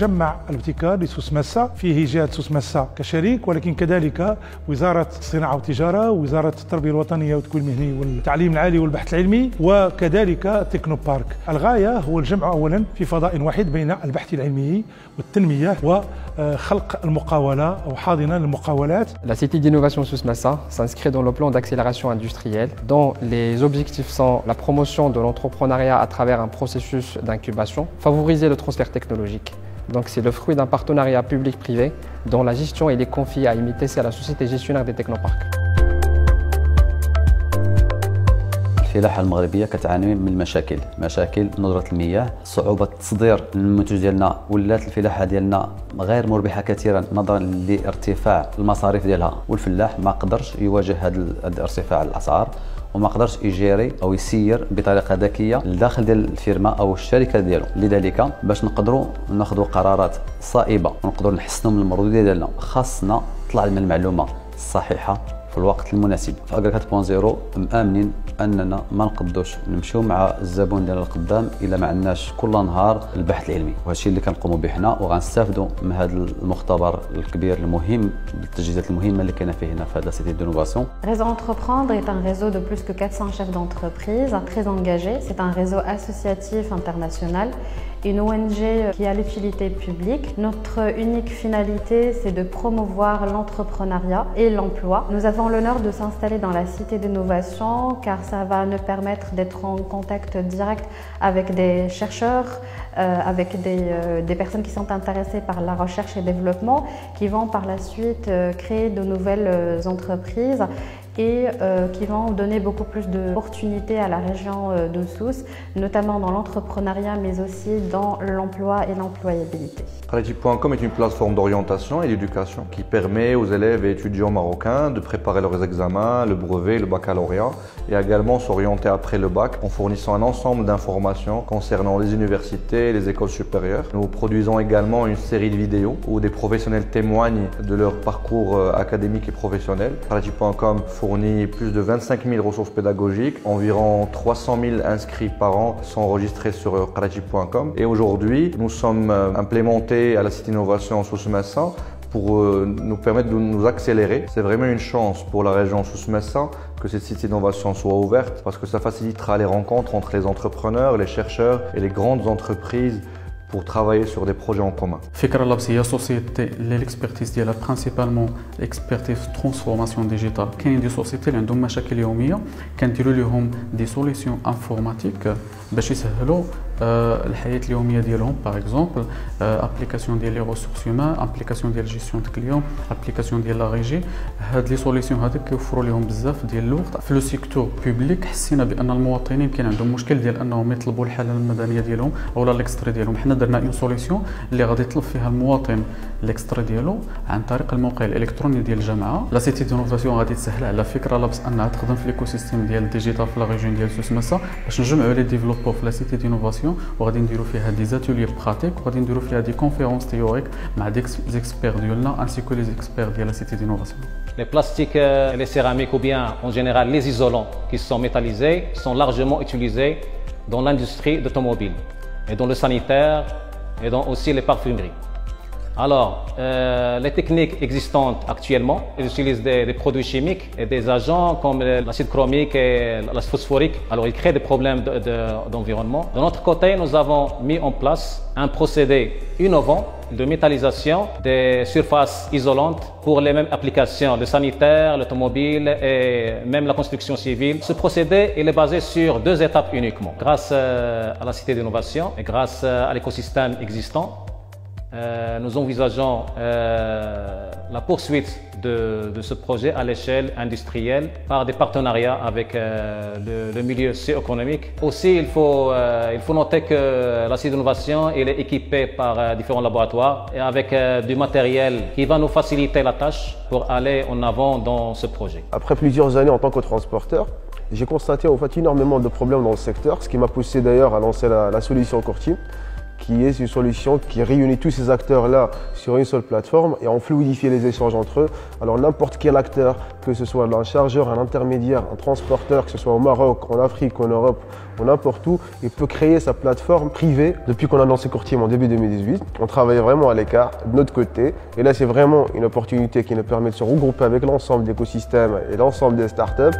مجمع الابتكار لسوس مسا، فيه جهة سوس مسا كشريك، ولكن كذلك وزارة الصناعة والتجارة، وزارة التربية الوطنية والتكوين المهني والتعليم العالي والبحث العلمي، وكذلك تكنو بارك. الغاية هو الجمع أولا في فضاء واحد بين البحث العلمي والتنمية وخلق المقاولة أو حاضنة للمقاولات. La Cité d'innovation Souss Massa s'inscrit dans le plan d'accélération industrielle, dont les objectifs sont la promotion de l'entrepreneuriat à travers un processus d'incubation, favoriser le transfert technologique. Donc c'est le fruit d'un partenariat public-privé dont la gestion est confiée à IMITC, à la société gestionnaire des technoparcs. الفلاحة المغربية كتعاني من مشاكل ندرة المياه، صعوبة تصدير المنتوج ديالنا، ولات الفلاحة ديالنا غير مربحة كثيرا نظرا لارتفاع المصاريف ديالها، والفلاح ما قدرش يواجه هذا ارتفاع الأسعار وما قدرش يجيري او يسير بطريقه ذكيه لداخل ديال الفيرما او الشركه ديالو. لذلك باش نقدروا ناخذوا قرارات صائبه ونقدروا نحسنوا من المردوديه ديالنا، خاصنا تطلع لنا المعلومه الصحيحه في الوقت المناسب. في اغريكات بوان زيرو مآمنين اننا ما نقدوش نمشيو مع الزبون ديالنا القدام الا ما عندناش كل نهار البحث العلمي، وهذا الشيء اللي كنقوموا به حنا، وغنستافدوا من هذا المختبر الكبير المهم بالتجهيزات المهمه اللي كاينه فيه هنا في هذا سيتي دونوفاسيون. Réseau Entreprendre est un réseau de plus que 400 chefs d'entreprise très engagés. C'est un réseau associatif international, une ONG qui a l'utilité publique. Notre unique finalité, c'est de promouvoir l'entrepreneuriat et l'emploi. Nous avons l'honneur de s'installer dans la Cité d'innovation car ça va nous permettre d'être en contact direct avec des chercheurs, avec des personnes qui sont intéressées par la recherche et développement, qui vont par la suite créer de nouvelles entreprises et qui vont donner beaucoup plus d'opportunités à la région de Souss, notamment dans l'entrepreneuriat mais aussi dans l'emploi et l'employabilité. Qarachi.com est une plateforme d'orientation et d'éducation qui permet aux élèves et étudiants marocains de préparer leurs examens, le brevet, le baccalauréat et également s'orienter après le bac en fournissant un ensemble d'informations concernant les universités et les écoles supérieures. Nous produisons également une série de vidéos où des professionnels témoignent de leur parcours académique et professionnel. Qarachi.com fournit plus de 25 000 ressources pédagogiques, environ 300 000 inscrits par an sont enregistrés sur Qarachi.com et aujourd'hui nous sommes implémentés à la Cité d'innovation Souss Massa pour nous permettre de nous accélérer. C'est vraiment une chance pour la région Souss Massa que cette Cité d'innovation soit ouverte parce que ça facilitera les rencontres entre les entrepreneurs, les chercheurs et les grandes entreprises pour travailler sur des projets en commun. Fikra Labs هي société l'expertise ديالها principalement expertise transformation digitale. كاين دي sociétés اللي عندهم مشاكل يوميه كنديروا لهم دي solutions informatiques باش يسهلوا الحياه اليوميه ديالهم. باغ اكزومبل ابليكاسيون ديال لي ريسورس هيومان، ابليكاسيون ديال جيستيون دو كليون، ابليكاسيون ديال لا ريجي. هاد لي سوليسيون هذوك كيوفروا لهم بزاف ديال الوقت. في لو سيكتور بوبليك حسينا بان المواطنين كاين عندهم مشكل ديال انهم يطلبوا الحاله المدنيه ديالهم اولا الاكستري ديالهم. حنا درنا اون سوليسيون اللي غادي يطلب فيها المواطن الاكستري ديالو عن طريق الموقع الالكتروني ديال الجامعه. لا سيتي دونوفاسيون غادي تسهل على فكره لابس انها تخدم في ليكو سيستيم ديال الديجيتال في لا ريجيون ديال سوس مسا باش نجمعوا لي ديفلوبور في لا سيتي دونوفاسيون وغادي نديروا فيها دي زاتولي براتيك وغادي نديروا فيها دي كونفيرونس تيوريك مع دي زيكسبير ديالنا انسي كو لي زيكسبير ديال لا سيتي دونوفاسيون. Les plastiques et les céramiques ou bien en général les isolants qui sont métallisés sont largement utilisés dans l'industrie automobile et dans le sanitaire et dans aussi les parfumeries. Alors, les techniques existantes actuellement, elles utilisent des produits chimiques et des agents comme l'acide chromique et l'acide phosphorique. Alors, ils créent des problèmes d'environnement. De notre côté, nous avons mis en place un procédé innovant de métallisation des surfaces isolantes pour les mêmes applications, le sanitaire, l'automobile et même la construction civile. Ce procédé il est basé sur deux étapes uniquement. Grâce à la Cité d'innovation et grâce à l'écosystème existant, nous envisageons la poursuite de ce projet à l'échelle industrielle par des partenariats avec le milieu socio-économique. Aussi, il faut noter que la Cité d'innovation est équipée par différents laboratoires et avec du matériel qui va nous faciliter la tâche pour aller en avant dans ce projet. Après plusieurs années en tant que transporteur, j'ai constaté en fait énormément de problèmes dans le secteur, ce qui m'a poussé d'ailleurs à lancer la solution Core Team, qui est une solution qui réunit tous ces acteurs-là sur une seule plateforme et on fluidifie les échanges entre eux. Alors n'importe quel acteur, que ce soit un chargeur, un intermédiaire, un transporteur, que ce soit au Maroc, en Afrique, en Europe, ou n'importe où, il peut créer sa plateforme privée. Depuis qu'on a lancé Courtier en début 2018, on travaille vraiment à l'écart, de notre côté. Et là, c'est vraiment une opportunité qui nous permet de se regrouper avec l'ensemble de l'écosystème et l'ensemble des startups.